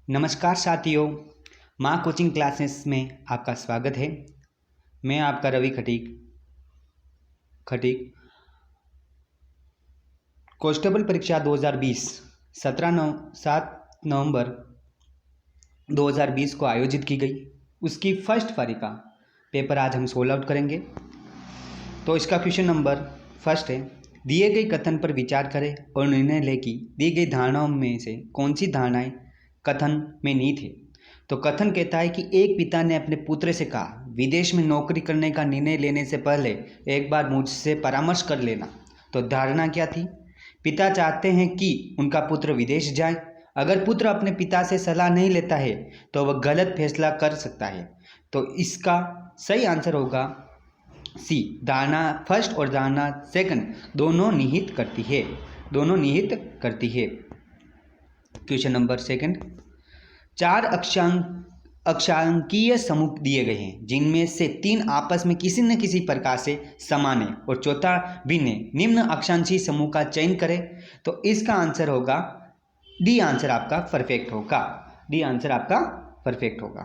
नमस्कार साथियों, माँ कोचिंग क्लासेस में आपका स्वागत है। मैं आपका रवि खटीक कांस्टेबल परीक्षा 2020 7 नवंबर 2020 को आयोजित की गई। उसकी फर्स्ट पारी का पेपर आज हम सोल्व आउट करेंगे। तो इसका क्वेश्चन नंबर फर्स्ट है, दिए गए कथन पर विचार करें और निर्णय लें कि दी गई धारणाओं में से कौन सी धारणाएं कथन में निहित है। तो कथन कहता है कि एक पिता ने अपने पुत्र से कहा, विदेश में नौकरी करने का निर्णय लेने से पहले एक बार मुझसे परामर्श कर लेना। तो धारणा क्या थी? पिता चाहते हैं कि उनका पुत्र विदेश जाए। अगर पुत्र अपने पिता से सलाह नहीं लेता है तो वह गलत फैसला कर सकता है। तो इसका सही आंसर होगा सी, धारणा फर्स्ट और धारणा सेकंड दोनों निहित करती है। क्वेश्चन नंबर सेकंड, 4 अक्षांकीय समूह दिए गए हैं जिनमें से 3 आपस में किसी न किसी प्रकार से समान है और चौथा भिन्न है। निम्न अक्षांशीय समूह का चयन करें। तो इसका आंसर होगा डी आंसर आपका परफेक्ट होगा।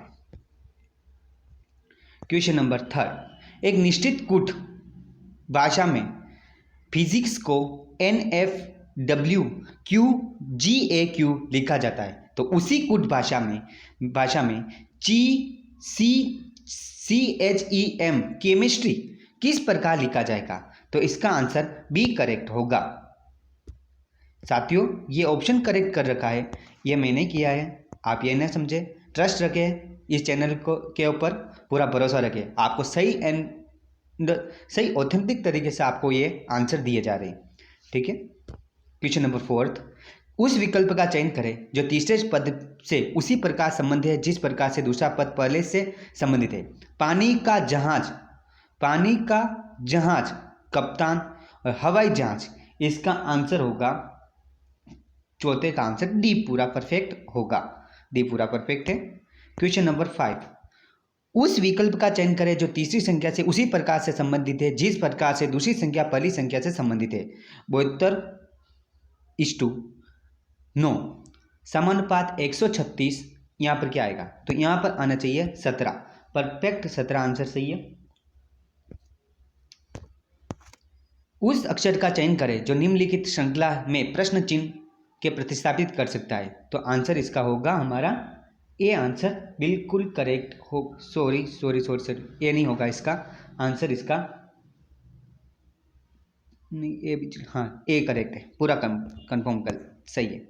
क्वेश्चन नंबर थर्ड, एक निश्चित कूट भाषा में फिजिक्स को NFWQGAQ लिखा जाता है। तो उसी कूट भाषा में CHEM केमिस्ट्री किस प्रकार लिखा जाएगा? तो इसका आंसर बी करेक्ट होगा। साथियों, ये ऑप्शन करेक्ट कर रखा है, ये मैंने किया है। आप ये ना समझे, ट्रस्ट रखें इस चैनल को के ऊपर, पूरा भरोसा रखें। आपको सही ऑथेंटिक तरीके से आपको ये आंसर दिए जा रहे हैं, ठीक है। क्वेश्चन नंबर फोर्थ, उस विकल्प का चयन करें जो तीसरे पद से उसी प्रकार संबंधित है जिस प्रकार से दूसरा पद पहले से संबंधित है। पानी का जहाज, कप्तान और हवाई जहाज। इसका आंसर होगा चौथे का आंसर डी पूरा परफेक्ट होगा। डी पूरा परफेक्ट है। क्वेश्चन नंबर 5, उस विकल्प का चयन करें जो तीसरी संख्या से उसी प्रकार से संबंधित है जिस प्रकार से दूसरी संख्या पहली संख्या से संबंधित है। 72:9, समानुपात 136। यहाँ पर क्या आएगा? तो यहाँ पर आना चाहिए 17। परफेक्ट 17 आंसर सही है। उस अक्षर का चयन करें जो निम्नलिखित श्रृंखला में प्रश्न चिन्ह के प्रतिस्थापित कर सकता है। तो आंसर इसका होगा हमारा ए आंसर बिल्कुल करेक्ट हो। सॉरी, ये नहीं होगा इसका आंसर, इसका नहीं, ए करेक्ट है। पूरा कंफर्म कर सही है।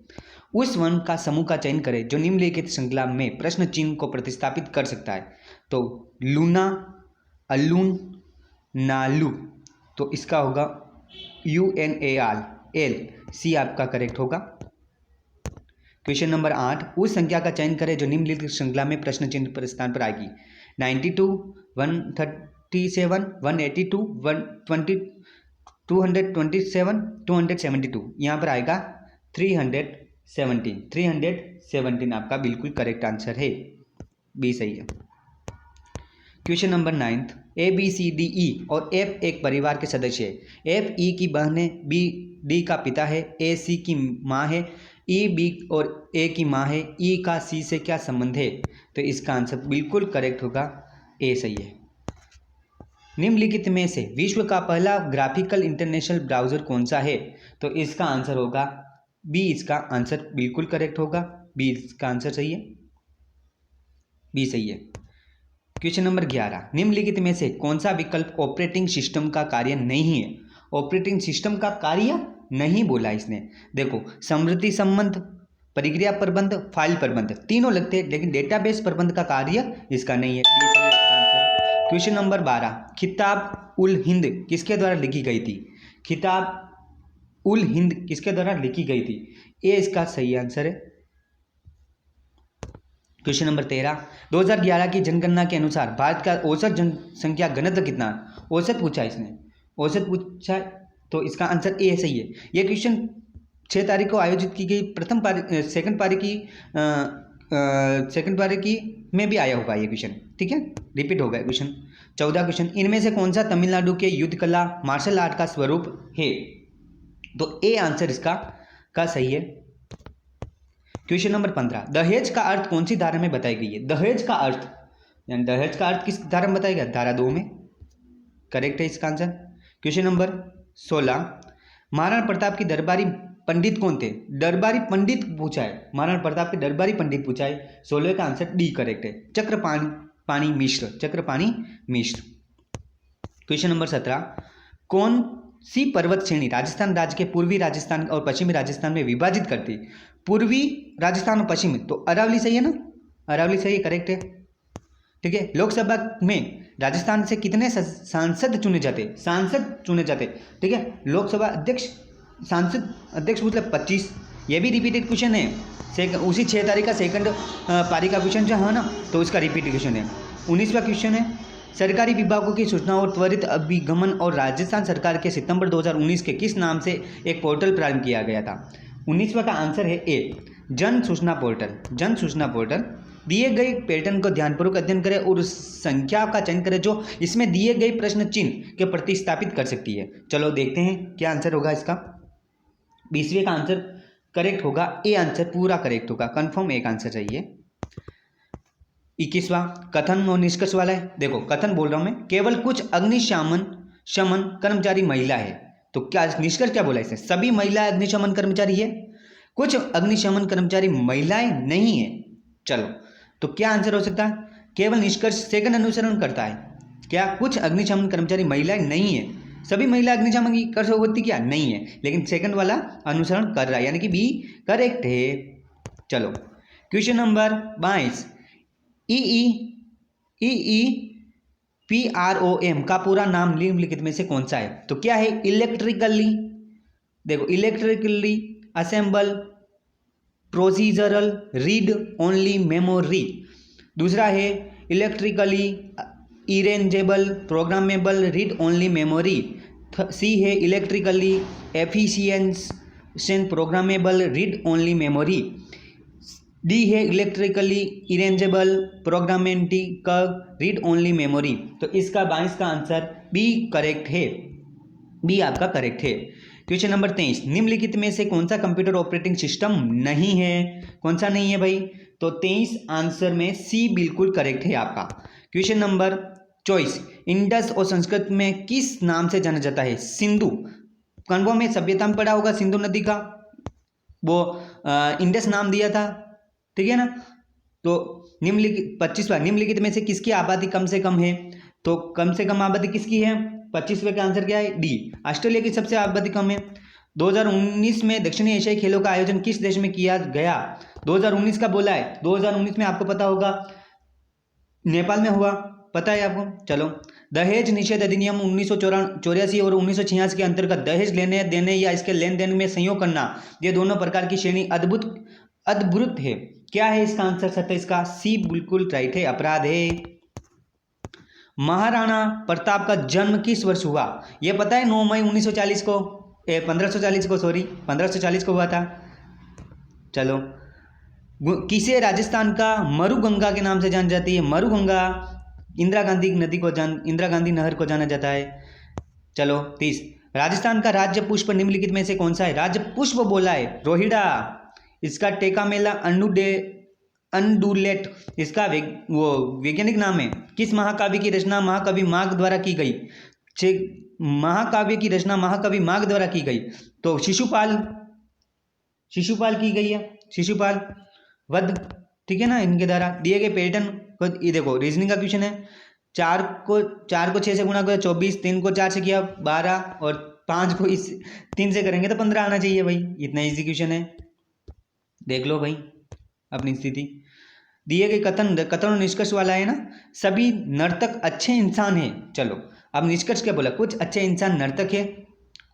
उस वर्ण का समूह का चयन करें जो निम्नलिखित श्रृंखला में प्रश्न चिन्ह को प्रतिस्थापित कर सकता है। तो लूना, अल्लून, नालू। तो इसका होगा UNAL, सी आपका करेक्ट होगा। क्वेश्चन नंबर 8, उस संख्या का चयन करें जो निम्नलिखित श्रृंखला में प्रश्न चिन्ह पर स्थान पर आएगी। 92, 137, 182, 227, 272। यहाँ पर आएगा 317 आपका बिल्कुल करेक्ट आंसर है। बी सही है। क्वेश्चन नंबर 9, ABCDE और F एक परिवार के सदस्य है। F E की बहन है, B D का पिता है, A C की माँ है, E B और A की माँ है। E का C से क्या संबंध है? तो इसका आंसर बिल्कुल करेक्ट होगा, ए सही है। निम्नलिखित में से विश्व का पहला ग्राफिकल इंटरनेशनल ब्राउजर कौन सा है? तो इसका आंसर होगा बी, इसका आंसर बिल्कुल करेक्ट होगा। बी इसका आंसर सही है, बी सही है। क्वेश्चन नंबर 11, निम्नलिखित में से कौन सा विकल्प ऑपरेटिंग सिस्टम का कार्य नहीं है? ऑपरेटिंग सिस्टम का कार्य नहीं बोला इसने। देखो, स्मृति संबंध, प्रक्रिया प्रबंध, फाइल प्रबंध तीनों लगते हैं, लेकिन डेटाबेस प्रबंध का कार्य इसका नहीं है। क्वेश्चन नंबर 12, किताब उल हिंद किसके द्वारा लिखी गई थी? किताब उल हिंद किसके द्वारा लिखी गई थी? ये इसका सही आंसर है। क्वेश्चन नंबर 13, 2011 की जनगणना के अनुसार भारत का औसत जनसंख्या घनत्व कितना? औसत पूछा इसने, तो इसका आंसर ए सही है। यह क्वेश्चन 6 तारीख को आयोजित की गई सेकंड पारी की में भी आया होगा ये क्वेश्चन, ठीक है, रिपीट हो गया क्वेश्चन। 14 क्वेश्चन, इनमें से कौन सा तमिलनाडु के युद्ध कला मार्शल आर्ट का स्वरूप है? तो ए आंसर इसका सही है। क्वेश्चन नंबर 15, दहेज का अर्थ कौन सी धारा में बताई गई है? दहेज का अर्थ यानी दहेज का अर्थ किस धारा में बताया गया? धारा 2 में। करेक्ट है इसका answer. Question number 16, Maharana Pratap की दरबारी पंडित कौन थे? दरबारी पंडित पूछा है, महाराणा प्रताप के दरबारी पंडित पूछा है। 16 का आंसर डी करेक्ट है, चक्रपाणी मिश्र, चक्रपाणी मिश्र। क्वेश्चन नंबर 17, कौन सी पर्वत श्रेणी राजस्थान राज्य के पूर्वी राजस्थान और पश्चिमी राजस्थान में विभाजित करती? पूर्वी राजस्थान और पश्चिमी, तो अरावली सही है ना? अरावली सही करेक्ट है। ठीक है, लोकसभा में राजस्थान से कितने सांसद चुने जाते? ठीक है, लोकसभा अध्यक्ष सांसद अध्यक्ष मतलब 25। ये भी रिपीटेड क्वेश्चन है, उसी 6 तारीख का सेकंड पारी का क्वेश्चन जो है ना, तो इसका रिपीटेड क्वेश्चन है। 19वां क्वेश्चन है, सरकारी विभागों की सूचना और त्वरित अभिगमन और राजस्थान सरकार के सितंबर 2019 के किस नाम से एक पोर्टल प्रारंभ किया गया था? 19वां का आंसर है ए, जन सूचना पोर्टल। जन सूचना पोर्टल। दिए गए पैटर्न को ध्यानपूर्वक अध्ययन करें और उस संख्या का चयन करें जो इसमें दिए गए प्रश्न चिन्ह के प्रतिस्थापित कर सकती है। चलो देखते हैं क्या आंसर होगा इसका। 20वें का आंसर करेक्ट होगा, ए आंसर पूरा करेक्ट होगा, कंफर्म एक आंसर चाहिए। 21वां कथन और निष्कर्ष वाला है। देखो कथन बोल रहा हूं मैं, केवल कुछ अग्निशमन कर्मचारी महिला है, तो क्या निष्कर्ष क्या बोला इसने? सभी महिला अग्निशमन कर्मचारी है, कुछ अग्निशमन कर्मचारी महिलाएं नहीं है। चलो तो क्या आंसर हो सकता है? केवल निष्कर्ष सेकंड अनुसरण करता है। क्या कुछ अग्निशमन कर्मचारी महिलाएं नहीं है, सभी महिला अग्निशमन की कर सकती क्या? नहीं है, लेकिन सेकंड वाला अनुसरण कर रहा है, यानी कि बी करेक्ट है। चलो क्वेश्चन नंबर 22, EEPROM का पूरा नाम निम्नलिखित में से कौन सा है? तो क्या है? इलेक्ट्रिकली, देखो electrically assemble procedural read only memory. दूसरा है electrically erasable programmable read only memory. C है electrically efficient programmable read only memory. D है electrically erasable programmatic read only memory. तो इसका 22 का आंसर बी करेक्ट है, बी आपका करेक्ट है। क्वेश्चन नंबर 23, निम्नलिखित में से कौन सा कंप्यूटर ऑपरेटिंग सिस्टम नहीं है? कौन सा नहीं है भाई? तो 23 आंसर में सी बिल्कुल करेक्ट है आपका। क्वेश्चन नंबर 24, इंडस और संस्कृत में किस नाम से जाना जाता है? सिंधु। कन्वो में सभ्यता में पढ़ा होगा सिंधु नदी का, वो इंडस नाम दिया था, ठीक है ना। तो निम्नलिखित 25वां, निम्नलिखित में से किसकी आबादी कम से कम है? तो कम से कम आबादी किसकी है? 25वें का आंसर क्या है? डी, ऑस्ट्रेलिया की सबसे आबादी कम है। 2019 में दक्षिणी एशियाई खेलों का आयोजन किस देश में किया गया? 2019 का बोला है, 2019 में आपको पता होगा नेपाल में हुआ, पता है आपको। चलो, दहेज निषेध अधिनियम 1984 और 1986 के अंतर्गत दहेज लेने देने या इसके लेन देन में संयोग करना, ये दोनों प्रकार की श्रेणी अद्भुत है। क्या है इसका आंसर? 27 का सी बिल्कुल राइट है, अपराध है। महाराणा प्रताप का जन्म किस वर्ष हुआ? यह पता है 9 मई 1940 को 1540 को हुआ था। चलो, किसे राजस्थान का मरुगंगा के नाम से जानी जाती है? मरुगंगा इंदिरा गांधी नहर को जाना जाता है। चलो 30, राजस्थान का राज्य पुष्प निम्नलिखित में से कौन सा है? राज्य पुष्प बोला है रोहिड़ा, इसका टेकामेला अंडुलेट इसका वैज्ञानिक नाम है। किस महाकाव्य की रचना महाकवि माघ द्वारा की गई? महाकाव्य की रचना महाकवि माघ द्वारा की गई, तो शिशुपाल की गई है, शिशुपाल वध, ठीक है ना। इनके द्वारा दिए गए पैटर्न को ये देखो, रीजनिंग का क्वेश्चन है। 4 को 6 से गुणा किया 24, 3 को 4 से किया 12 और 5 को इस 3 से करेंगे तो 15 आना चाहिए भाई। इतना इजी क्वेश्चन है, देख लो भाई अपनी स्थिति। दिए गए कथन और निष्कर्ष वाला है ना, सभी नर्तक अच्छे इंसान हैं। चलो अब निष्कर्ष क्या बोला? कुछ अच्छे इंसान नर्तक है,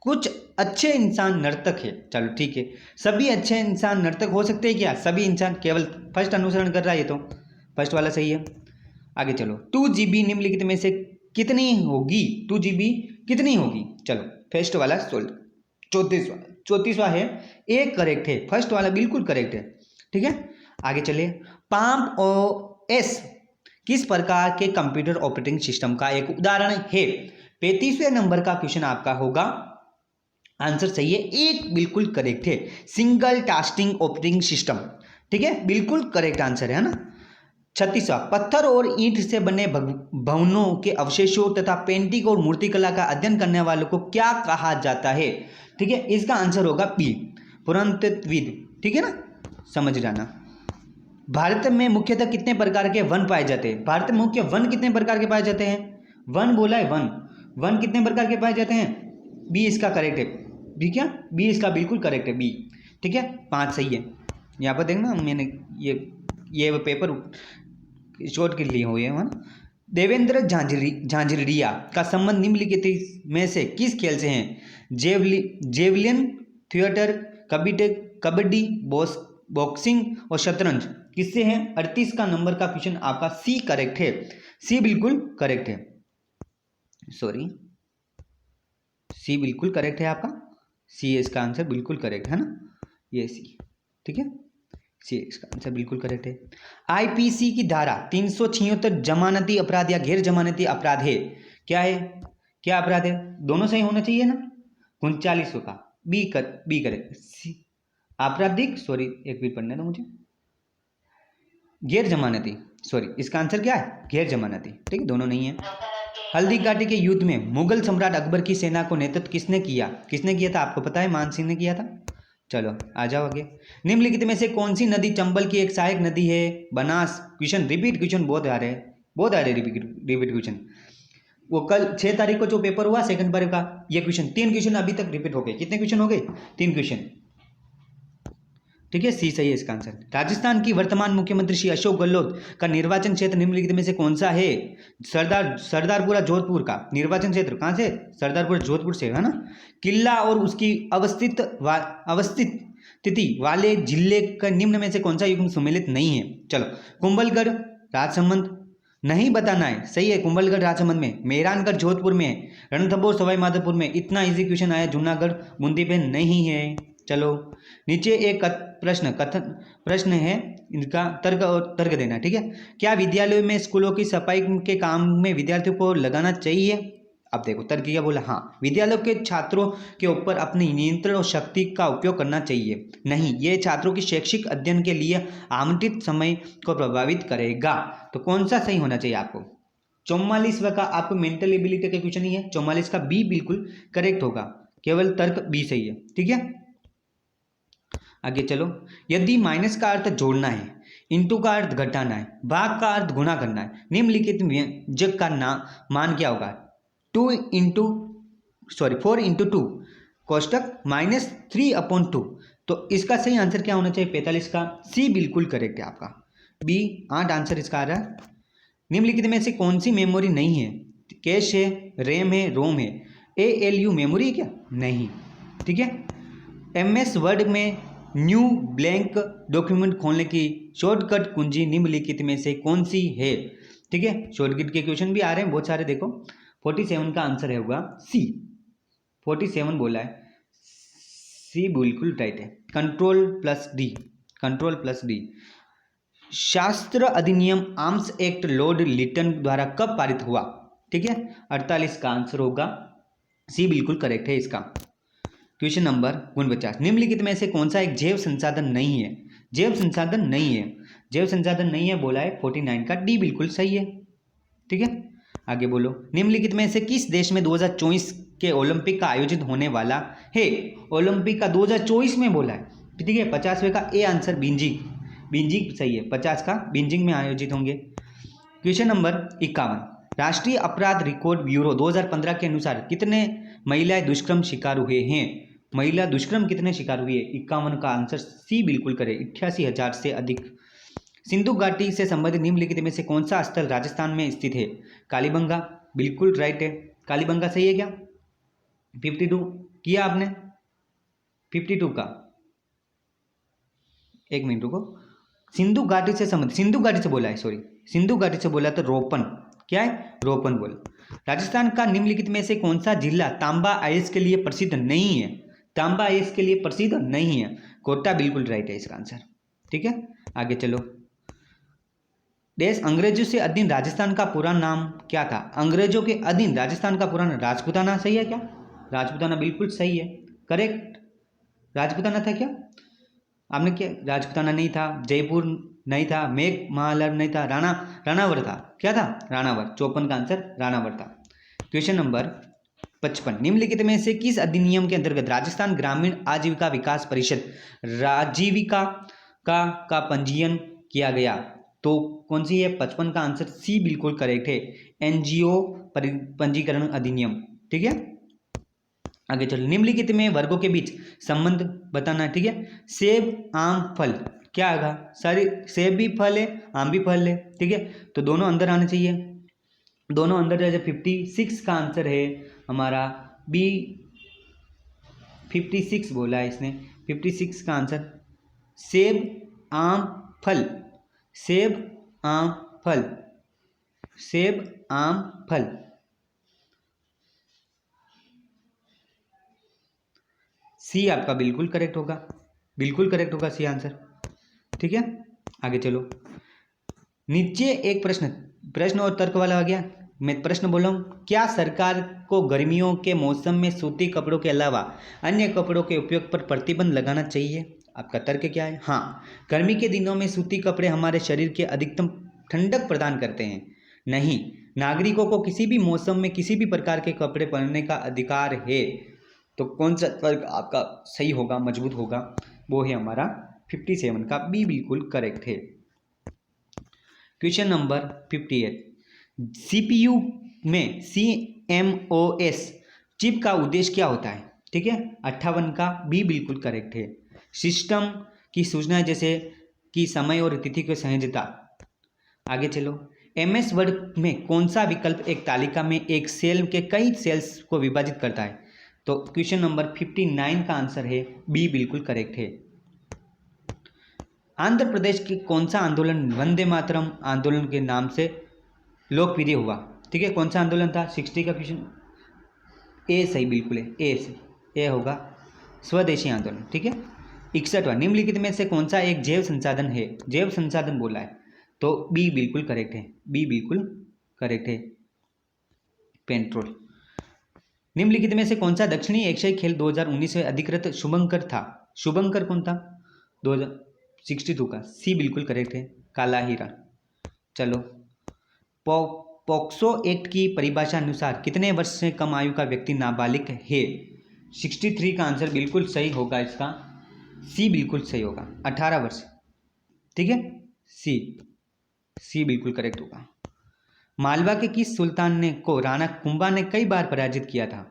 कुछ अच्छे इंसान नर्तक है। चलो ठीक है, सभी अच्छे इंसान नर्तक हो सकते हैं क्या? सभी इंसान, केवल फर्स्ट अनुसरण कर रहा है, ये तो फर्स्ट वाला सही है। आगे चलो, 2 GB निम्नलिखित में से कितनी होगी? 2 GB कितनी होगी? चलो फर्स्ट वाला सोल्व। 34वां है, एक करेक्ट है, फर्स्ट वाला बिल्कुल करेक्ट है, ठीक है। आगे चलिए, पाम OS किस प्रकार के कंप्यूटर ऑपरेटिंग सिस्टम का एक उदाहरण है? 35वें नंबर का क्वेश्चन आपका होगा, आंसर सही है, एक बिल्कुल करेक्ट है, सिंगल टास्किंग ऑपरेटिंग सिस्टम। ठीक है, बिल्कुल करेक्ट आंसर है ना। 36वां, पत्थर और ईंट से बने भवनों के अवशेषों तथा पेंटिंग और मूर्तिकला का अध्ययन करने वालों को क्या कहा जाता है? ठीक है, इसका आंसर होगा बी, पुरातत्वविद। ठीक है ना, समझ जाना। भारत में मुख्यतः कितने प्रकार के वन पाए जाते हैं? भारत में मुख्य वन कितने प्रकार के पाए जाते हैं? वन बोला है, वन वन कितने प्रकार के पाए जाते हैं? बी इसका करेक्ट है। बी क्या? बी इसका बिल्कुल करेक्ट है, बी। ठीक है, 5 सही है। यहाँ पर देखना, मैंने ये पेपर शॉर्ट के लिए हुए हैं। देवेंद्र झांझरिया का संबंध निम्नलिखित में से किस खेल से है? जेवलिन, थिएटर, कबड्डी, बॉक्सिंग और शतरंज किससे है? 38 का नंबर का क्वेश्चन आपका सी करेक्ट है। सी बिल्कुल करेक्ट है, सॉरी, सी बिल्कुल करेक्ट है आपका। सी इसका आंसर बिल्कुल करेक्ट है ना, ये सी। ठीक है, सी इसका आंसर बिल्कुल करेक्ट है। आईपीसी की धारा 376 जमानती अपराध या गैर जमानती अपराध है? क्या है? क्या अपराध है? दोनों सही होना चाहिए ना। 39 का बी करेक्ट। आपराधिक, सॉरी एक भी पढ़ने दो मुझे, गैर जमानती, सॉरी इसका आंसर क्या है? गैर जमानती। ठीक है, दोनों नहीं है। हल्दी घाटी के युद्ध में मुगल सम्राट अकबर की सेना को नेतृत्व किसने किया? किसने किया था? आपको पता है, मान सिंह ने किया था। चलो आ जाओ आगे। निम्नलिखित में से कौन सी नदी चंबल की एक सहायक नदी है? बनास। क्वेश्चन रिपीट, क्वेश्चन बहुत आ रहे हैं, बहुत आ रहे रिपीट क्वेश्चन। वो कल 6 तारीख को जो पेपर हुआ सेकंड पेपर का, ये क्वेश्चन 3 क्वेश्चन अभी तक रिपीट हो गए। कितने क्वेश्चन हो गए? 3 क्वेश्चन। ठीक है, सी सही है इसका आंसर। राजस्थान की वर्तमान मुख्यमंत्री श्री अशोक गहलोत का निर्वाचन क्षेत्र निम्नलिखित में से कौन सा है? सरदारपुरा जोधपुर का निर्वाचन क्षेत्र कहां से? सरदारपुरा जोधपुर से है ना। किला और उसकी अवस्थित तिथि वाले जिले का निम्न में से कौन सा युग्म सम्मिलित नहीं है? चलो, कुंभलगढ़ राजसमंद नहीं बताना है, सही है। कुंभलगढ़ राजसमंद में, मेहरानगढ़ जोधपुर में, रणथंभौर सवाई माधोपुर में। इतना इजी क्वेश्चन आया, जूनागढ़ बूंदी पे नहीं है। चलो, नीचे एक प्रश्न है, इनका तर्क देना। ठीक है, क्या विद्यालयों में स्कूलों की सफाई के काम में विद्यार्थियों को लगाना चाहिए? अब देखो तर्क क्या बोला, हाँ, विद्यालयों के छात्रों के ऊपर अपनी नियंत्रण और शक्ति का उपयोग करना चाहिए। नहीं, ये छात्रों की शैक्षिक अध्ययन के लिए आवंटित समय को प्रभावित करेगा। तो कौन सा सही होना चाहिए आपको? 44वां का आपको मेंटल एबिलिटी का क्वेश्चन ही है, 44 का बी बिल्कुल करेक्ट होगा, केवल तर्क बी सही है। ठीक है, आगे चलो। यदि माइनस का अर्थ जोड़ना है, इंटू का अर्थ घटाना है, भाग का अर्थ गुणा करना है, निम्नलिखित व्यंजक का मान क्या होगा? 4 इंटू 2 कोष्टक -3/2। तो इसका सही आंसर क्या होना चाहिए? 45 का सी बिल्कुल करेक्ट है आपका, बी 8 आंसर इसका आ रहा है। निम्नलिखित में से कौन सी मेमोरी नहीं है? कैश है, रैम है, रोम है। ALU मेमोरी है क्या? नहीं। ठीक है, MS वर्ड में न्यू ब्लैंक डॉक्यूमेंट खोलने की शॉर्टकट कुंजी निम्नलिखित में से कौन सी है? ठीक है, शॉर्टकट के क्वेश्चन भी आ रहे हैं बहुत सारे। देखो 47 का आंसर है होगा सी, 47 बोला है, सी बिल्कुल राइट है। Control plus D. शास्त्र अधिनियम आर्म्स एक्ट लॉर्ड लिटन द्वारा कब पारित हुआ? ठीक है, 48 का आंसर होगा सी बिल्कुल करेक्ट है इसका। क्वेश्चन नंबर 49, निम्नलिखित में से कौन सा एक जैव संसाधन नहीं है? जैव संसाधन नहीं है, जैव संसाधन नहीं है बोला है 49 का डी बिल्कुल सही है। ठीक है, आगे बोलो। निम्नलिखित में से किस देश में 2024 के ओलंपिक का आयोजित होने वाला है? ओलंपिक का 2024 में बोला है। ठीक है, 50वें का ए आंसर बीजिंग सही है, 50 का बीजिंग में आयोजित होंगे। क्वेश्चन नंबर 51, राष्ट्रीय अपराध रिकॉर्ड ब्यूरो 2015 के अनुसार कितने महिलाएं दुष्कर्म शिकार हुए हैं? महिला दुष्कर्म कितने शिकार हुए? 51 का आंसर सी बिल्कुल करें, 88,000 से अधिक। सिंधु घाटी से संबंधित निम्नलिखित में से कौन सा स्थल राजस्थान में स्थित है? कालीबंगा बिल्कुल राइट है, कालीबंगा सही है क्या? 52 किया आपने, 52 का, एक मिनट रुको। सिंधु घाटी से संबंधित, सिंधु घाटी से बोला है, सॉरी सिंधु घाटी से बोला तो रोपन, क्या है? रोपन बोला। राजस्थान का निम्नलिखित में से कौन सा जिला तांबा आइस के लिए प्रसिद्ध नहीं है? तांबा आइस के लिए प्रसिद्ध नहीं है, कोटा बिल्कुल राइट है इसका आंसर। ठीक है, आगे चलो। देश अंग्रेजों से अधीन राजस्थान का पूरा नाम क्या था? अंग्रेजों के अधीन राजस्थान का पूरा नाम राजपूताना सही है क्या? राजपूताना बिल्कुल सही है, करेक्ट, राजपूताना था क्या? आपने क्या, राजपूताना नहीं था, जयपुर नहीं था, मेघमालर नहीं था, राणावर था। क्या था? राणावर। 54 का आंसर राणावर था। क्वेश्चन नंबर 55, निम्नलिखित में से किस अधिनियम के अंतर्गत राजस्थान ग्रामीण आजीविका विकास परिषद राजीविका का पंजीयन किया गया? तो कौन सी है? 55 का आंसर सी बिल्कुल करेक्ट है, एनजीओ पंजीकरण अधिनियम। ठीक है, आगे चलो। निम्नलिखित में वर्गों के बीच संबंध बताना। ठीक है, सेब, आम, फल, क्या आएगा? सारी, सेब भी फल है, आम भी फल है। ठीक है, तो दोनों अंदर आने चाहिए, दोनों अंदर जाए। 56 का आंसर है हमारा बी, 56 बोला है इसने। 56 का आंसर सेब, आम, फल, सेब, आम, फल, सेब, आम, फल। सी आपका बिल्कुल करेक्ट होगा, बिल्कुल करेक्ट होगा सी आंसर। ठीक है, आगे चलो। नीचे एक प्रश्न और तर्क वाला आ गया। मैं प्रश्न बोल रहा हूँ, क्या सरकार को गर्मियों के मौसम में सूती कपड़ों के अलावा अन्य कपड़ों के उपयोग पर प्रतिबंध लगाना चाहिए? आपका तर्क क्या है? हाँ, गर्मी के दिनों में सूती कपड़े हमारे शरीर के अधिकतम ठंडक प्रदान करते हैं। नहीं, नागरिकों को किसी भी मौसम में किसी भी प्रकार के कपड़े पहनने का अधिकार है। तो कौन सा तर्क आपका सही होगा, मजबूत होगा? वो है हमारा 57 का बी बिल्कुल करेक्ट है। क्वेश्चन नंबर 58, सीपीयू में CMOS चिप का उद्देश्य क्या होता है? ठीक है, 58 का बी बिल्कुल करेक्ट है। सिस्टम की सूचना जैसे कि समय और तिथि की सहजता। आगे चलो। MS वर्ड में कौन सा विकल्प एक तालिका में एक सेल के कई सेल्स को विभाजित करता है? तो क्वेश्चन नंबर 59 का आंसर है बी बिल्कुल करेक्ट है। आंध्र प्रदेश की कौन सा आंदोलन वंदे मातरम आंदोलन के नाम से लोकप्रिय हुआ? ठीक है, कौन सा आंदोलन था? 60 का क्वेश्चन, ए सही बिल्कुल है, ए से ए होगा, स्वदेशी आंदोलन। ठीक है, 61वां, निम्नलिखित में से कौन सा एक जैव संसाधन है? जैव संसाधन बोला है, तो बी बिल्कुल करेक्ट है, बी बिल्कुल करेक्ट है, पेट्रोल। निम्नलिखित में से कौन सा दक्षिणी एशियाई खेल 2019 में अधिकृत शुभंकर था? शुभंकर कौन था? 2062 का सी बिल्कुल करेक्ट है, काला हीरा। चलो, पॉक्सो एक्ट की परिभाषा अनुसार कितने वर्ष से कम आयु का व्यक्ति नाबालिग है? 63 का आंसर बिल्कुल सही होगा इसका, सी बिल्कुल सही होगा, 18 वर्ष। ठीक है, सी बिल्कुल करेक्ट होगा। मालवा के किस सुल्तान ने को राणा कुंभा ने कई बार पराजित किया था?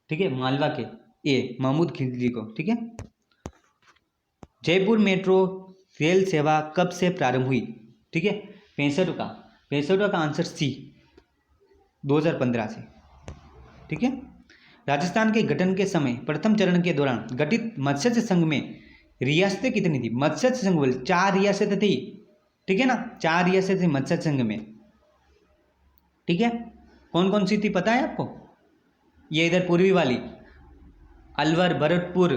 ठीक है, मालवा के ए महमूद खिलजी को। ठीक है, जयपुर मेट्रो रेल सेवा कब से प्रारंभ हुई? ठीक है, 65 का आंसर सी, 2015 से। ठीक है, राजस्थान के गठन के समय प्रथम चरण के दौरान गठित मत्स्य संघ में रियासतें कितनी थी? मत्स्य संघ बोले 4 रियासतें थी। ठीक है ना, 4 रियासतें थी मत्स्य संघ में। ठीक है, कौन कौन सी थी पता है आपको? ये इधर पूर्वी वाली अलवर, भरतपुर,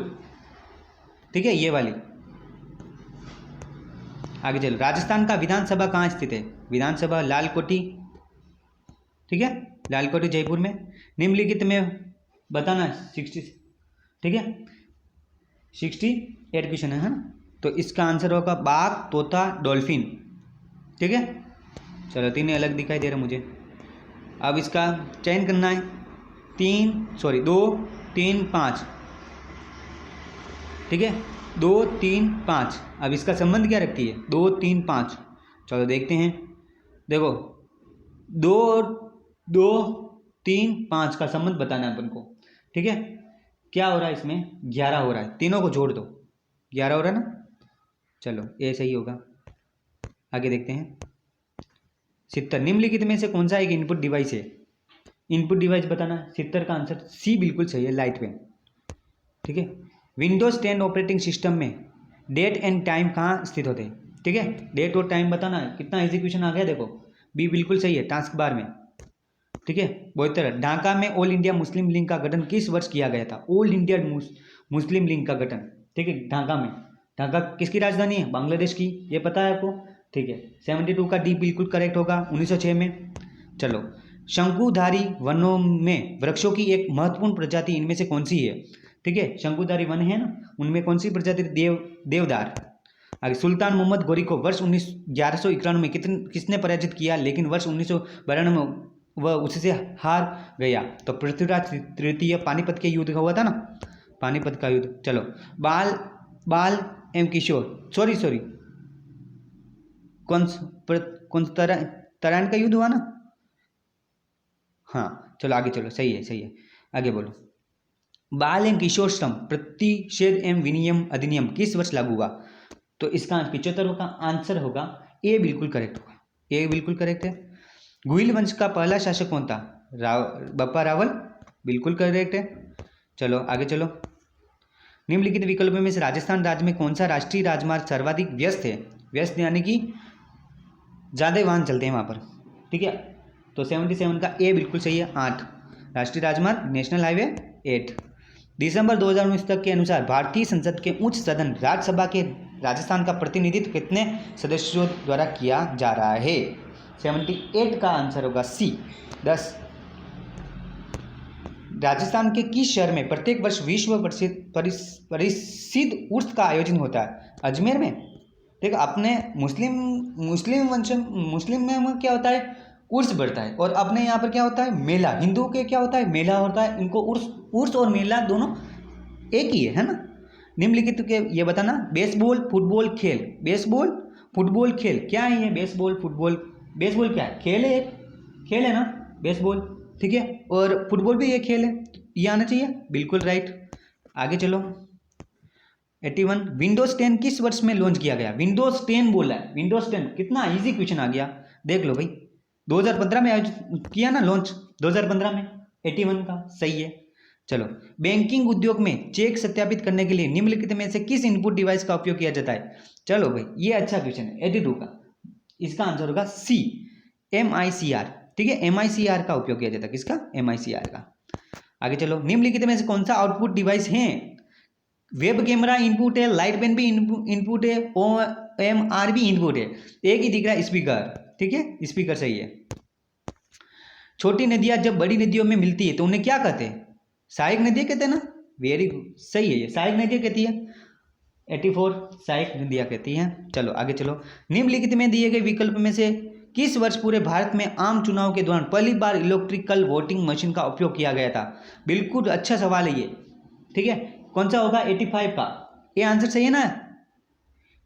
ठीक है, ये वाली। आगे चलो। राजस्थान का विधानसभा कहाँ स्थित है? विधानसभा लालकोटी। ठीक है, लालकोटी जयपुर में। निम्नलिखित में बताना 60। ठीक है, 68 क्वेश्चन है ना, तो इसका आंसर होगा बाघ, तोता, डॉल्फिन। ठीक है, चलो, 3 अलग दिखाई दे रहा मुझे। अब इसका चयन करना है, 2, 3, 5। ठीक है, 2, 3, 5। अब इसका संबंध क्या रखती है? 2, 3, 5। चलो देखते हैं। देखो, 2, 3, 5 का संबंध बताना है अपन को। ठीक है, क्या हो रहा है इसमें? 11 हो रहा है, तीनों को जोड़ दो, 11 हो रहा है ना। चलो, ये सही होगा। आगे देखते हैं। 70, निम्नलिखित में से कौन सा एक इनपुट डिवाइस है? इनपुट डिवाइस बताना। 70 का आंसर सी बिल्कुल सही है, लाइट पेन। ठीक है, विंडोज 10 ऑपरेटिंग सिस्टम में डेट एंड टाइम कहाँ स्थित होते हैं? ठीक है, डेट और टाइम बताना है। कितना एग्जीक्यूशन आ गया देखो, बी बिल्कुल सही है, टास्क बार में। ठीक है, 72, ढाका में ऑल इंडिया मुस्लिम लीग का गठन किस वर्ष किया गया था? ऑल इंडिया मुस्लिम लीग का गठन, ठीक है, ढाका में। ढाका किसकी राजधानी है? बांग्लादेश की, ये पता है आपको? ठीक है, 72 का डी बिल्कुल करेक्ट होगा, 1906 में। चलो, शंकुधारी वनों में वृक्षों की एक महत्वपूर्ण प्रजाति इनमें से कौन सी है? ठीक है, शंकुधारी वन है ना, उनमें कौन सी प्रजाति? देवदार। आगे, सुल्तान मोहम्मद गोरी को वर्ष 1191 में किसने पराजित किया, लेकिन वर्ष 1992 में वह उससे हार गया? तो पृथ्वीराज तृतीय, पानीपत के युद्ध हुआ था ना, पानीपत का युद्ध। चलो, बाल एवं किशोर, सॉरी कौन तराइन का युद्ध हुआ ना? हाँ, चलो आगे चलो, सही है, आगे बोलो। बाल एवं किशोर श्रम प्रतिषेध एवं विनियम अधिनियम किस वर्ष लागू हुआ? तो इसका 75 का आंसर होगा ए, बिल्कुल करेक्ट होगा, ए बिल्कुल करेक्ट है। गुहिल वंश का पहला शासक कौन था? बप्पा रावल, बिल्कुल करेक्ट है। चलो आगे चलो। निम्नलिखित विकल्पों में से राजस्थान राज्य में कौन सा राष्ट्रीय राजमार्ग सर्वाधिक व्यस्त है? व्यस्त यानी कि ज़्यादा वाहन चलते हैं वहाँ पर, ठीक है। तो 77 का ए बिल्कुल सही है। 8 राष्ट्रीय राजमार्ग नेशनल हाईवे 8। दिसंबर 2019 तक के अनुसार भारतीय संसद के उच्च सदन राज्यसभा के राजस्थान का प्रतिनिधित्व कितने सदस्यों द्वारा किया जा रहा है? 78 का आंसर होगा सी, 10। राजस्थान के किस शहर में प्रत्येक वर्ष विश्व प्रसिद्ध उर्स का आयोजन होता है? अजमेर में। ठीक है, अपने मुस्लिम में क्या होता है? उर्स बढ़ता है। और अपने यहाँ पर क्या होता है? मेला। हिंदू के क्या होता है? मेला होता है। इनको उर्स और मेला दोनों एक ही है ना। निम्नलिखित के ये बताना, बेसबॉल फुटबॉल खेल, बेसबॉल फुटबॉल खेल क्या है? ये बेसबॉल फुटबॉल, बेसबॉल क्या है? खेल है, एक खेल है ना बेसबॉल, ठीक है। और फुटबॉल भी एक खेल है, ये आना चाहिए, बिल्कुल राइट। आगे चलो। 81 विंडोज 10 किस वर्ष में लॉन्च किया गया? विंडोज 10 बोला है, विंडोज 10 कितना इजी क्वेश्चन आ गया, देख लो भाई। 2015 में आयोजित किया ना लॉन्च, 2015 में। 81 का सही है। चलो, बैंकिंग उद्योग में चेक सत्यापित करने के लिए निम्नलिखित में से किस इनपुट डिवाइस का उपयोग किया जाता है? चलो भाई, ये अच्छा क्वेश्चन है, 82 का। इसका आंसर होगा सी, MICR, ठीक है। MICR का उपयोग किया जाता है, किसका? MICR का। आगे चलो, निम्नलिखित में से कौन सा आउटपुट डिवाइस है? वेब कैमरा इनपुट है, लाइट पेन भी इनपुट है, OMR भी इनपुट है। एक ही दिख रहा है स्पीकर, ठीक है, स्पीकर सही है। छोटी नदियां जब बड़ी नदियों में मिलती है तो उन्हें क्या कहते हैं? सहायक नदियां कहते हैं ना, वेरी गुड, सही है, ये सहायक नदियां कहती है। 84 सहायक नदियां कहती हैं। चलो आगे चलो। निम्नलिखित में दिए गए विकल्प में से किस वर्ष पूरे भारत में आम चुनाव के दौरान पहली बार इलेक्ट्रिकल वोटिंग मशीन का उपयोग किया गया था? बिल्कुल अच्छा सवाल है ये, ठीक है। कौन सा होगा? 85 का, ये आंसर सही है ना।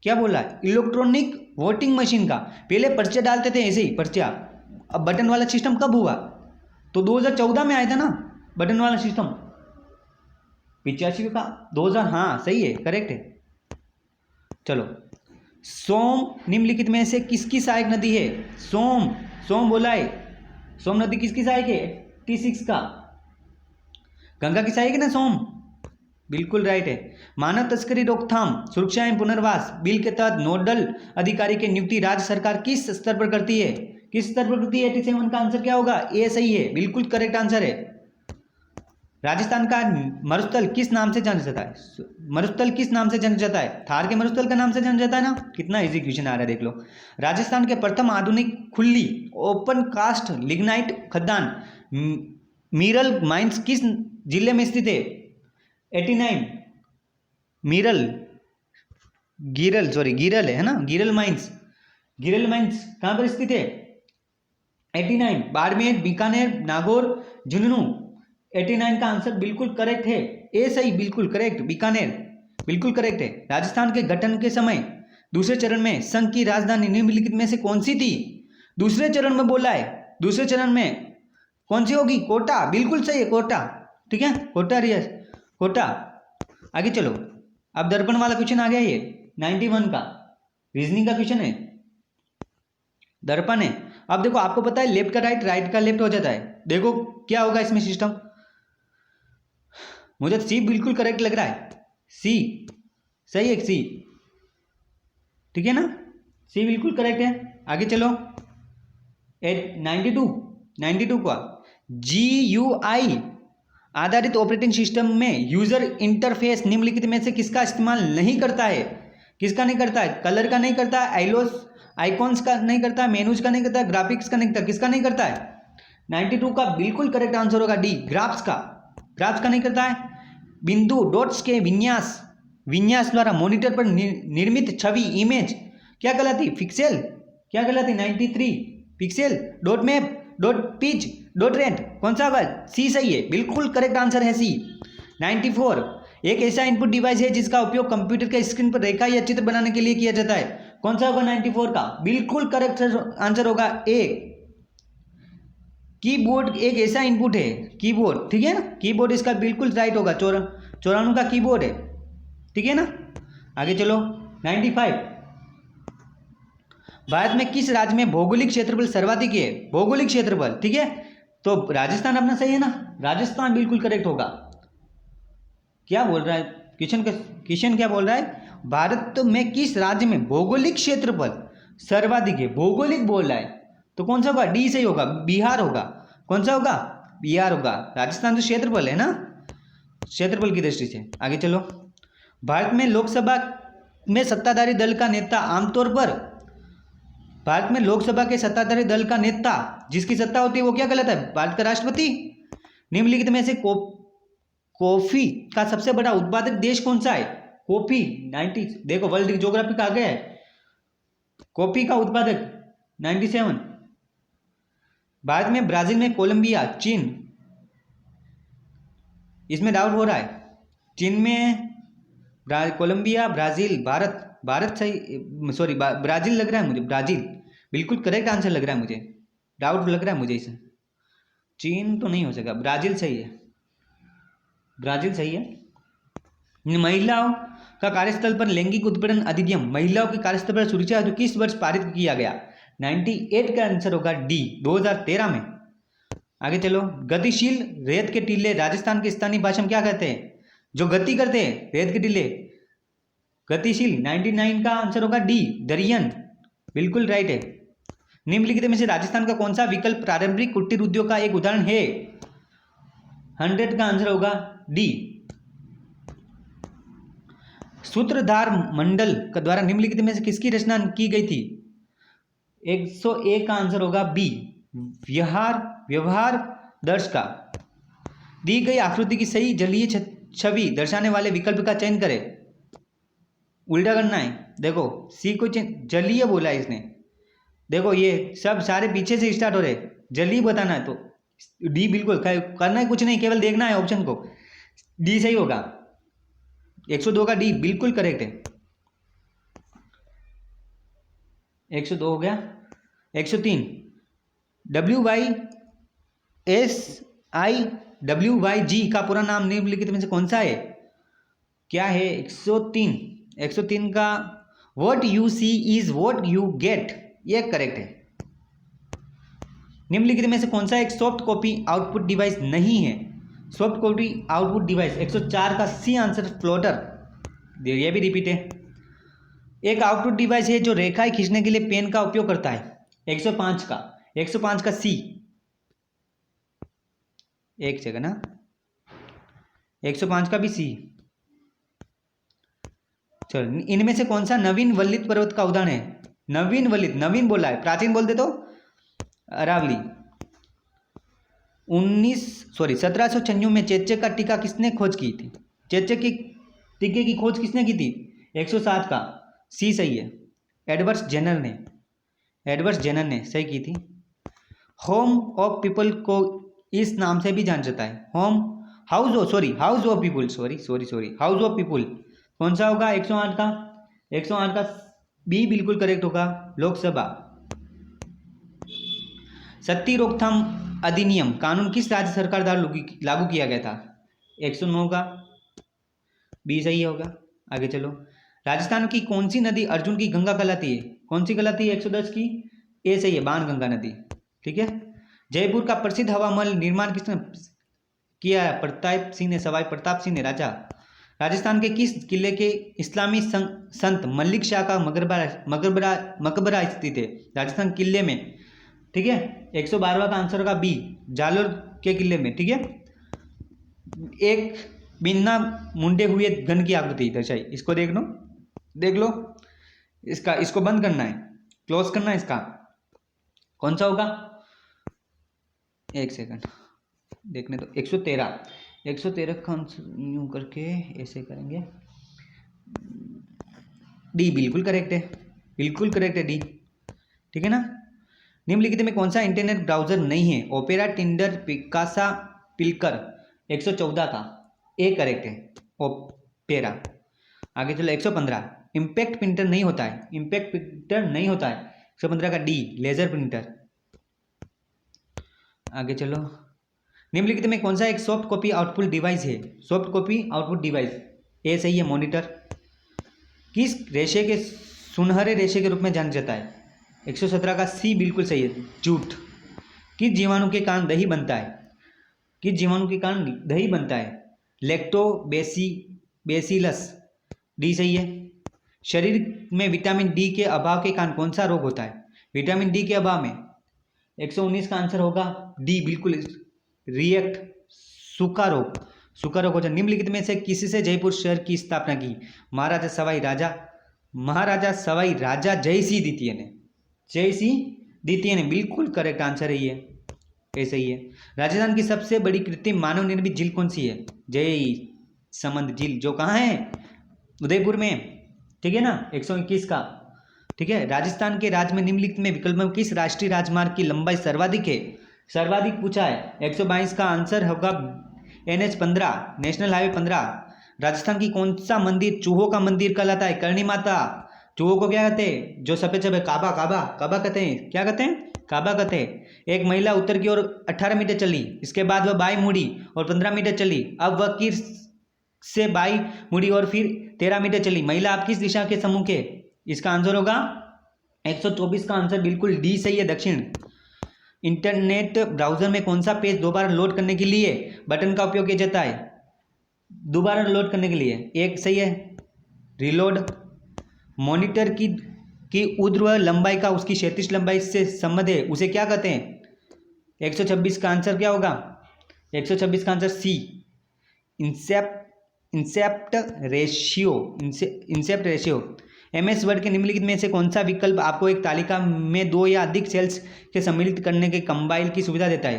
क्या बोला है? इलेक्ट्रॉनिक वोटिंग मशीन का। पहले पर्चे डालते थे ऐसे ही पर्चा, अब बटन वाला सिस्टम कब हुआ? तो 2014 में आया था ना बटन वाला सिस्टम। 85 का 2000, हाँ सही है, करेक्ट है। चलो, सोम निम्नलिखित में से किसकी सहायक नदी है? सोम बोला है, सोम नदी किसकी सहायक है? 86 का, गंगा की सहायक है ना सोम, बिल्कुल राइट है। मानव तस्करी रोकथाम सुरक्षा एवं पुनर्वास बिल के तहत नोडल अधिकारी की नियुक्ति राज्य सरकार किस स्तर पर करती है? किस स्तर पर करती है? 87 का आंसर क्या होगा? ए सही है, बिल्कुल करेक्ट आंसर है। राजस्थान का मरुस्थल किस नाम से जाना जाता है? मरुस्थल किस नाम से जाना जाता है? थार के मरुस्थल का नाम से जाना जाता है ना। कितना इजी क्वेश्चन आ रहा है, देख लो। राजस्थान के प्रथम आधुनिक खुली ओपन कास्ट लिग्नाइट खदान मीरल माइंस किस जिले में स्थित है? 89 गिरल है ना, गिरल माइंस कहाँ पर स्थित है? 89 बाड़मेर, बीकानेर, नागौर, झुंझुनू। 89 का आंसर बिल्कुल करेक्ट है, ए सही, बिल्कुल करेक्ट, बीकानेर बिल्कुल करेक्ट है। राजस्थान के गठन के समय दूसरे चरण में संघ की राजधानी निम्नलिखित में से कौन सी थी? दूसरे चरण में बोला है, दूसरे चरण में कौन सी होगी? कोटा, बिल्कुल सही है, कोटा, ठीक है, कोटा। आगे चलो, अब दर्पण वाला क्वेश्चन आ गया, ये 91 का रीजनिंग का क्वेश्चन है, दर्पण है। अब देखो, आपको पता है लेफ्ट का राइट का लेफ्ट हो जाता है, देखो क्या होगा इसमें सिस्टम। मुझे सी बिल्कुल करेक्ट लग रहा है, सी सही है, सी ठीक है ना, सी बिल्कुल करेक्ट है। आगे चलो, 92 का GUI आधारित ऑपरेटिंग सिस्टम में यूजर इंटरफेस निम्नलिखित में से किसका इस्तेमाल नहीं करता है? किसका नहीं करता है? कलर का नहीं करता है, आइकॉन्स का नहीं करता है, मेनूज का नहीं करता है, ग्राफिक्स का नहीं करता, किसका नहीं करता है? 92 का बिल्कुल करेक्ट आंसर होगा डी, ग्राफ्स का नहीं करता है। बिंदु डॉट्स के विन्यास द्वारा मॉनिटर पर निर्मित छवि इमेज क्या कहलाती? पिक्सेल। क्या कहलाती? 93 pixel. Dot map, dot pitch, dot rent, कौन सा होगा? सी सही है, बिल्कुल करेक्ट आंसर है सी। 94 एक ऐसा इनपुट डिवाइस है जिसका उपयोग कंप्यूटर के स्क्रीन पर रेखा या चित्र बनाने के लिए किया जाता है, कौन सा होगा 94 का? बिल्कुल करेक्ट आंसर होगा ए। कीबोर्ड एक ऐसा इनपुट है, कीबोर्ड, ठीक है ना, कीबोर्ड इसका बिल्कुल राइट होगा। 94 का कीबोर्ड है, ठीक है ना। आगे चलो 95 भारत में किस राज्य में भौगोलिक क्षेत्रफल सर्वाधिक है? भौगोलिक क्षेत्रफल, ठीक है, तो राजस्थान अपना सही है ना, राजस्थान बिल्कुल करेक्ट होगा। क्या बोल रहा है किशन क्या बोल रहा है? भारत में किस राज्य में भौगोलिक क्षेत्रफल सर्वाधिक है? भौगोलिक बोल रहा है, तो कौन सा होगा? डी सही होगा, बिहार होगा। कौन सा होगा? बिहार होगा। राजस्थान तो क्षेत्रफल है ना, क्षेत्रफल की दृष्टि से। आगे चलो, भारत में लोकसभा में सत्ताधारी दल का नेता आमतौर पर, भारत में लोकसभा के सत्ताधारी दल का नेता जिसकी सत्ता होती है वो क्या कहलाता है? भारत का राष्ट्रपति। निम्नलिखित में से कॉफी का सबसे बड़ा उत्पादक देश कौन सा है? कॉफी 90 देखो वर्ल्ड ज्योग्राफी का आ गया है, कॉफी का उत्पादक 97। भारत में, ब्राजील में, कोलंबिया, चीन, इसमें डाउट हो रहा है। चीन में, कोलंबिया, ब्राजील, भारत सही, सॉरी ब्राजील लग रहा है मुझे, ब्राजील बिल्कुल करेक्ट आंसर लग रहा है मुझे, डाउट लग रहा है मुझे इसे। चीन तो नहीं हो सका, ब्राजील सही है, ब्राजील सही है। महिलाओं का कार्यस्थल पर लैंगिक उत्पीड़न अधिनियम, महिलाओं के कार्यस्थल पर सुरक्षा हेतु किस वर्ष पारित किया गया? 98 का आंसर होगा डी, 2013 में। आगे चलो, गतिशील रेत के टीले राजस्थान की स्थानीय भाषा में क्या कहते हैं? जो गति करते हैं, रेत के टीले, गतिशील। 99 का आंसर होगा डी, दरियन, बिल्कुल राइट है। निम्नलिखित में से राजस्थान का कौन सा विकल्प पारंपरिक कुटीर उद्योग का एक उदाहरण है? 100 का आंसर होगा डी। सूत्रधार मंडल द्वारा निम्नलिखित में से किसकी रचना की गई थी? 101 का आंसर होगा बी, व्यवहार दर्श का। दी गई आकृति की सही जलीय छवि दर्शाने वाले विकल्प का चयन करें। उल्टा करना है, देखो सी को जलीय बोला है इसने, देखो ये सब सारे पीछे से स्टार्ट हो रहे, जल्दी बताना है तो डी बिल्कुल, करना है कुछ नहीं, केवल देखना है ऑप्शन को, डी सही होगा। 102 का डी बिल्कुल करेक्ट है। 102 हो गया। 103 WYSIWYG का पूरा नाम निम्नलिखित में से कौन सा है? क्या है? 103 का what you see is what you get, ये करेक्ट है। निम्नलिखित में से कौन सा एक सॉफ्ट कॉपी आउटपुट डिवाइस नहीं है? सॉफ्ट कॉपी आउटपुट डिवाइस 104 का सी आंसर फ्लोटर, ये भी रिपीट है। एक आउटपुट डिवाइस है जो रेखाएं खींचने के लिए पेन का उपयोग करता है, 105 का सी, एक सेकंड ना, 105 का भी सी। चलो, इनमें से कौन सा नवीन वल्लित पर्वत का उदाहरण है? नवीन वल्लित, नवीन बोला है, प्राचीन बोलते तो अरावली। 1796 में चेचे का टीका किसने खोज की थी? चेचे के टीके की खोज किसने की थी? 107 का सी सही है, एडवर्ड्स जेनर ने सही की थी। होम ऑफ पीपल को इस नाम से भी जाना जाता है, हाउस ऑफ पीपल, कौन सा होगा? 108 का बी बिल्कुल करेक्ट होगा, लोकसभा। सती रोकथाम अधिनियम कानून किस राज्य सरकार द्वारा लागू किया गया था? 109 का बी सही होगा। आगे चलो, राजस्थान की कौन सी नदी अर्जुन की गंगा कहलाती है? कौन सी कहलाती है? 110 की ए सही है, बाणगंगा नदी, ठीक है। जयपुर का प्रसिद्ध हवा महल निर्माण किसने किया है? प्रताप सिंह ने, सवाई प्रताप सिंह ने, राजा। राजस्थान के किस किले के इस्लामी संत मलिक शाह का मकबरा स्थित है? राजस्थान किले में, ठीक है। 112 का आंसर होगा बी, जालोर के किले में, ठीक है। एक बिना मुंडे हुए गन की आकृति दर्शाई, इसको देख लो, इसको बंद करना है, क्लोज करना है इसका, कौन सा होगा? एक सेकंड देखने दो। 113 का यूँ करके ऐसे करेंगे, डी बिल्कुल करेक्ट है, बिल्कुल करेक्ट है डी, ठीक है ना। निम्नलिखित में कौन सा इंटरनेट ब्राउजर नहीं है? Opera, Tinder, Picasa, पिलकर। 114 का ए करेक्ट है, ओपेरा। आगे चलो 115, इम्पैक्ट प्रिंटर नहीं होता है, इम्पैक्ट प्रिंटर नहीं होता है। 115 का डी, लेजर प्रिंटर। आगे चलो, निम्नलिखित में कौन सा एक सॉफ्ट कॉपी आउटपुट डिवाइस है? सॉफ्ट कॉपी आउटपुट डिवाइस, ए सही है, मॉनिटर। किस रेशे के सुनहरे रेशे के रूप में जाना जाता है? 117 का सी बिल्कुल सही है, जूट। किस जीवाणु के कारण दही बनता है? किस जीवाणु के कारण दही बनता है? बेसिलस, डी सही है। शरीर में विटामिन डी के अभाव के कारण कौन सा रोग होता है? विटामिन डी के अभाव में 119 का आंसर होगा डी, बिल्कुल रिएक्ट, सूखा रोग, सूखा रोग हो जाए। निम्नलिखित में से किसी से जयपुर शहर की स्थापना की? महाराजा सवाई राजा जय सिंह द्वितीय ने, जय सिंह द्वितीय ने, बिल्कुल करेक्ट आंसर है ये, ऐसा ही है। राजस्थान की सबसे बड़ी कृत्रिम मानव निर्मित झील कौन सी है? जय समंद झील, जो कहाँ है? उदयपुर में, ठीक है ना। 121 का, ठीक है। राजस्थान के राज्य में निम्नलिखित में विकल्प में किस राष्ट्रीय राजमार्ग की लंबाई सर्वाधिक है? सर्वाधिक पूछा है। 122 का आंसर होगा NH 15, नेशनल हाईवे 15। राजस्थान की कौन सा मंदिर चूहों का मंदिर कहलाता है? करणी माता। चूहों को क्या कहते हैं? जो सफेद सफेद, काबा, काबा, काबा कहते हैं। क्या कहते हैं? काबा कहते हैं। एक महिला उत्तर की ओर 18 मीटर चली, इसके बाद वह बाई मुड़ी और 15 मीटर चली, अब वह किस से बाई मुड़ी और फिर 13 मीटर चली। महिला आप किस दिशा के सम्मुख है? इसका आंसर होगा 124 का आंसर बिल्कुल डी सही है, दक्षिण। इंटरनेट ब्राउजर में कौन सा पेज दोबारा लोड करने के लिए बटन का उपयोग किया जाता है? दोबारा लोड करने के लिए एक सही है, रिलोड। मॉनिटर की ऊर्ध्व लंबाई का उसकी क्षैतिज लंबाई से संबंध है, उसे क्या कहते हैं? 126 का आंसर क्या होगा? 126 का आंसर सी, इंसेप्ट रेशियो। MS वर्ड के निम्नलिखित में से कौन सा विकल्प आपको एक तालिका में दो या अधिक सेल्स के सम्मिलित करने के कंबाइल की सुविधा देता है?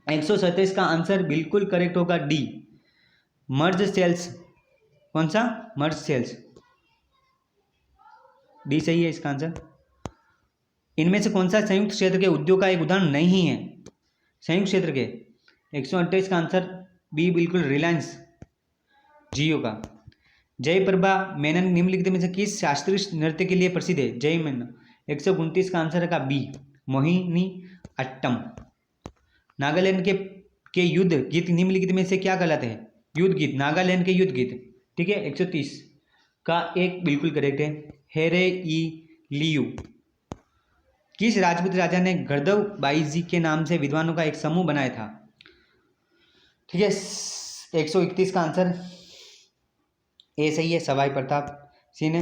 137 का आंसर बिल्कुल करेक्ट होगा डी, मर्ज सेल्स। कौन सा? मर्ज सेल्स, डी सही है इसका आंसर। इनमें से कौन सा संयुक्त क्षेत्र के उद्योग का एक उदाहरण नहीं है? संयुक्त क्षेत्र के 128 का आंसर बी, बिल्कुल रिलायंस जियो का। जयप्रभा मेनन निम्नलिखित में से किस शास्त्रीय नृत्य के लिए प्रसिद्ध है? जय मेनन। 129 का आंसर है बी, मोहिनी अट्टम। नागालैंड के युद्ध गीत निम्नलिखित में से क्या कहलाते हैं? युद्ध गीत, नागालैंड के युद्ध गीत, ठीक है। 130 का एक बिल्कुल करेक्ट है, हेरे ई लियू। किस राजपूत राजा ने गर्दव बाईजी के नाम से विद्वानों का एक समूह बनाया था? ठीक है, 131 का आंसर ए सही है, सवाई प्रताप सिंह ने।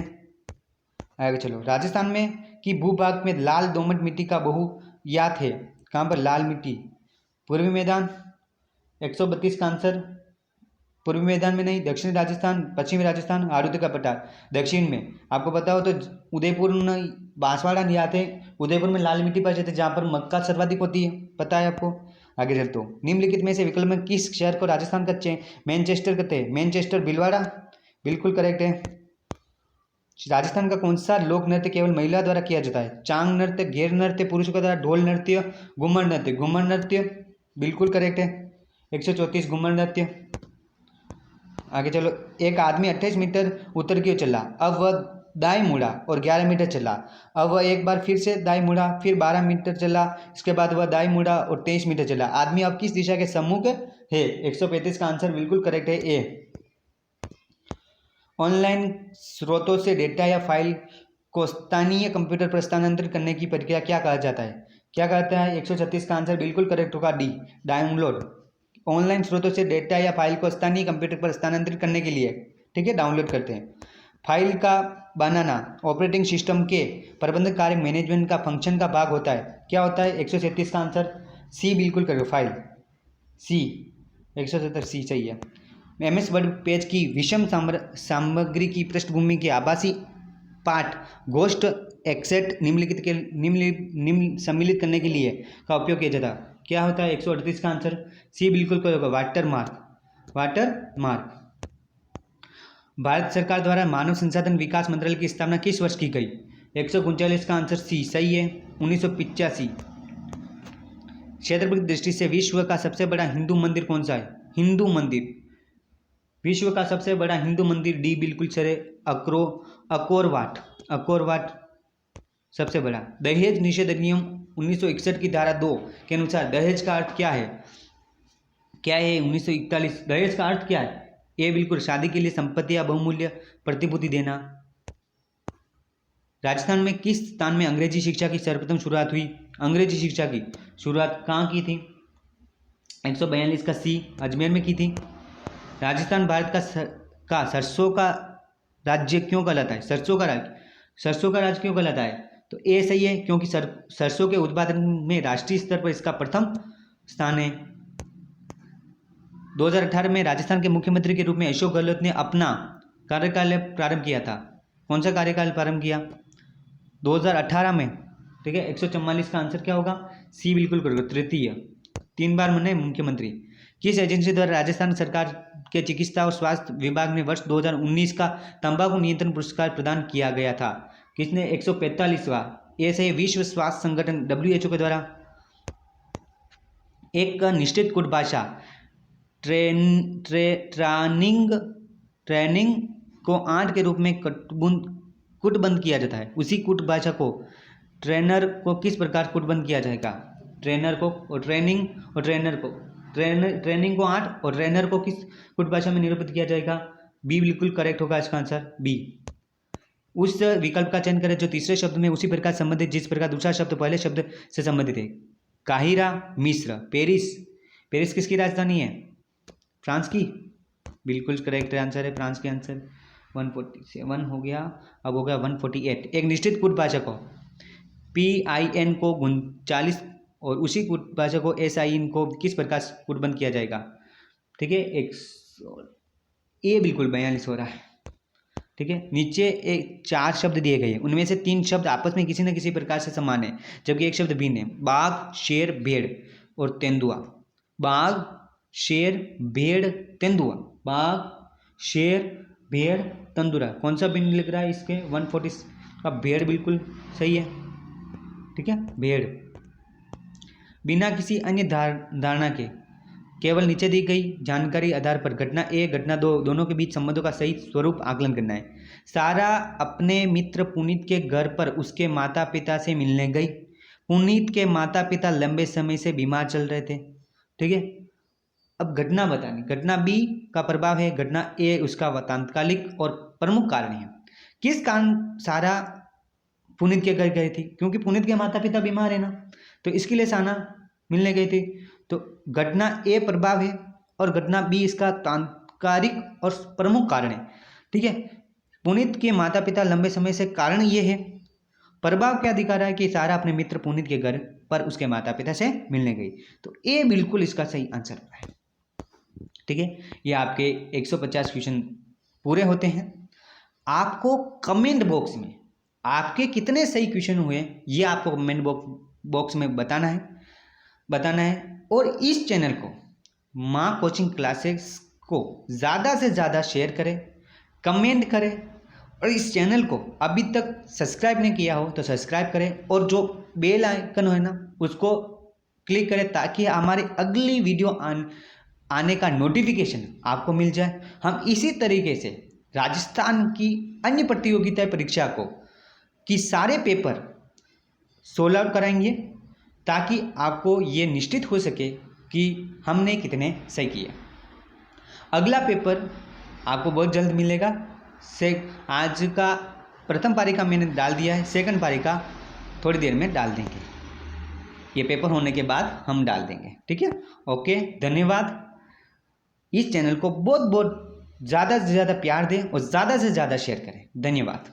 आगे चलो, राजस्थान में की भूभाग में लाल दोमट मिट्टी का बहुयात है, कहाँ पर? लाल मिट्टी, पूर्वी मैदान। 132 का आंसर पूर्वी मैदान में नहीं, दक्षिणी राजस्थान, पश्चिमी राजस्थान, आरुद्र का पठार, दक्षिण में। आपको पता हो तो उदयपुर में बांसवाड़ा नहीं आते, उदयपुर में लाल मिट्टी पाई जाती है, जहाँ पर मक्का सर्वाधिक होती है, पता है आपको। आगे चलते हो, निम्नलिखित में से विकल्प में किस शहर को राजस्थान का मैनचेस्टर कहते हैं? मैनचेस्टर, भीलवाड़ा, बिल्कुल करेक्ट है। राजस्थान का कौन सा लोक नृत्य केवल महिला द्वारा किया जाता है? चांग नृत्य, घेर नृत्य, पुरुषों का द्वारा ढोल नृत्य, घूमर नृत्य। घूमर नृत्य बिल्कुल करेक्ट है, 134 घूमर नृत्य। आगे चलो, एक आदमी 28 मीटर उत्तर की ओर चला, अब वह दाएं मुड़ा और 11 मीटर चला, अब वह एक बार फिर से दाएं मुड़ा, फिर 12 मीटर चला, इसके बाद वह दाएं मुड़ा और 23 मीटर चला। आदमी अब किस दिशा के सम्मुख है? 135 का आंसर बिल्कुल करेक्ट है, ए। ऑनलाइन स्रोतों से डेटा या फाइल को स्थानीय कंप्यूटर पर स्थानांतरित करने की प्रक्रिया क्या कहा जाता है? क्या कहता है? 136 का आंसर बिल्कुल करेक्ट होगा डी, डाउनलोड। ऑनलाइन स्रोतों से डेटा या फाइल को स्थानीय कंप्यूटर पर स्थानांतरित करने के लिए, ठीक है, डाउनलोड करते हैं। फाइल का बनाना ऑपरेटिंग सिस्टम के प्रबंधन कार्य मैनेजमेंट का फंक्शन का भाग होता है, क्या होता है? 137 का आंसर सी बिल्कुल करें, फाइल सी, 170 सी सही है। MS वर्ड पेज की विषम सामग्री की पृष्ठभूमि के आभासी पाठ घोस्ट एक्सेट निम्नलिखित के निम्न सम्मिलित करने के लिए का उपयोग किया जाता, क्या होता है? 138 का आंसर सी बिल्कुल करेगा, water mark. Water mark. Bharat सरकार द्वारा मानव संसाधन विकास मंत्रालय की स्थापना किस वर्ष की गई? 139 का आंसर सी सही है, 1985। क्षेत्रफल की दृष्टि से विश्व का सबसे बड़ा हिंदू मंदिर कौन सा है? हिंदू मंदिर, विश्व का सबसे बड़ा हिंदू मंदिर डी बिल्कुल सही है, अकोरवाट। अकोरवाट सबसे बड़ा। दहेज निषेध अधिनियम 1961 की धारा 2 के अनुसार दहेज का अर्थ क्या है? क्या है 1941? दहेज का अर्थ क्या है? ए बिल्कुल शादी के लिए संपत्ति या बहुमूल्य प्रतिभूति देना। राजस्थान में किस स्थान में अंग्रेजी शिक्षा की सर्वप्रथम शुरुआत हुई? अंग्रेजी शिक्षा की शुरुआत कहाँ की थी? 142 का सी, अजमेर में की थी। राजस्थान भारत का सरसों का राज्य क्यों कहलाता है? सरसों का राज्य क्यों कहलाता है? तो ए सही है, क्योंकि सरसों के उत्पादन में राष्ट्रीय स्तर पर इसका प्रथम स्थान है। 2018 में राजस्थान के मुख्यमंत्री के रूप में अशोक गहलोत ने अपना कार्यकाल प्रारंभ किया था। कौन सा कार्यकाल प्रारंभ किया? 2018 में, ठीक है। 144 का आंसर क्या होगा? सी बिल्कुल करोगे, तृतीय। 3 बार बने मुख्यमंत्री। किस एजेंसी द्वारा राजस्थान सरकार के चिकित्सा और स्वास्थ्य विभाग ने वर्ष 2019 का तंबाकू नियंत्रण पुरस्कार प्रदान किया गया था? किसने? 145वां। ये सही, विश्व स्वास्थ्य संगठन WHO के द्वारा। एक निश्चित कुट भाषा ट्रेनिंग को 8 के रूप में कुटबंद किया जाता है। उसी कुट भाषा को ट्रेनर को किस प्रकार कुटबंद किया जाएगा? ट्रेनर को और ट्रेनिंग और ट्रेनर को, ट्रेनिंग को 8 और ट्रेनर को किस कुट भाषा में निरूपित किया जाएगा? बी बिल्कुल करेक्ट होगा इसका आंसर, बी। उस विकल्प का चयन करें जो तीसरे शब्द में उसी प्रकार संबंधित जिस प्रकार दूसरा शब्द पहले शब्द से संबंधित है। काहिरा, मिस्र, पेरिस। पेरिस किसकी राजधानी है? फ्रांस की। बिल्कुल करेक्ट आंसर है फ्रांस के आंसर। 147 हो गया, अब हो गया 148। एक निश्चित कुट भाषा को PIN को 39 और उसी कुट भाषा को SIN को किस प्रकार कुटबंद किया जाएगा? ठीक है, ए बिल्कुल 42 हो रहा है। ठीक है, नीचे 4 शब्द दिए गए हैं, उनमें से 3 शब्द आपस में किसी न किसी प्रकार से समान है, जबकि एक शब्द भिन्न है। बाघ, शेर, भेड़ और तेंदुआ। बाघ, शेर, भेड़, तेंदुआ। बाघ, शेर, भेड़, तेंदुआ। कौन सा भिन्न लिख रहा है इसके? 140 का भेड़ बिल्कुल सही है। ठीक है, भेड़। बिना किसी अन्य धारणा के केवल नीचे दी गई जानकारी आधार पर घटना ए घटना 2 दोनों के बीच संबंधों का सही स्वरूप आकलन करना है। सारा अपने मित्र पुनीत के घर पर उसके माता पिता से मिलने गई। पुनीत के माता पिता लंबे समय से बीमार चल रहे थे। ठीक है, अब घटना बतानी। घटना बी का प्रभाव है, घटना ए उसका तात्कालिक और प्रमुख कारण है। किस कारण सारा पुनीत के घर गई थी? क्योंकि पुनीत के माता पिता बीमार है ना, तो इसके लिए सारा मिलने गई थी। तो घटना ए प्रभाव है और घटना बी इसका तात्कालिक और प्रमुख कारण है। ठीक है, पुनीत के माता पिता लंबे समय से, कारण ये है। प्रभाव क्या दिखा रहा है कि सारा अपने मित्र पुनीत के घर पर उसके माता पिता से मिलने गई। तो ए बिल्कुल इसका सही आंसर है। ठीक है, ये आपके 150 क्वेश्चन पूरे होते हैं। आपको कमेंट बॉक्स में आपके कितने सही क्वेश्चन हुए ये आपको कमेंट बॉक्स में बताना है। और इस चैनल को माँ कोचिंग क्लासेस को ज़्यादा से ज़्यादा शेयर करें, कमेंट करें, और इस चैनल को अभी तक सब्सक्राइब नहीं किया हो तो सब्सक्राइब करें और जो बेल आइकन है ना उसको क्लिक करें ताकि हमारी अगली वीडियो आने का नोटिफिकेशन आपको मिल जाए। हम इसी तरीके से राजस्थान की अन्य प्रतियोगिता परीक्षा की सारे पेपर सोल्व कराएंगे ताकि आपको ये निश्चित हो सके कि हमने कितने सही किए। अगला पेपर आपको बहुत जल्द मिलेगा। आज का प्रथम पारी का मैंने डाल दिया है, सेकंड पारी का थोड़ी देर में डाल देंगे। ये पेपर होने के बाद हम डाल देंगे। ठीक है, ओके, धन्यवाद। इस चैनल को बहुत ज़्यादा से ज़्यादा प्यार दें और ज़्यादा से ज़्यादा शेयर करें। धन्यवाद।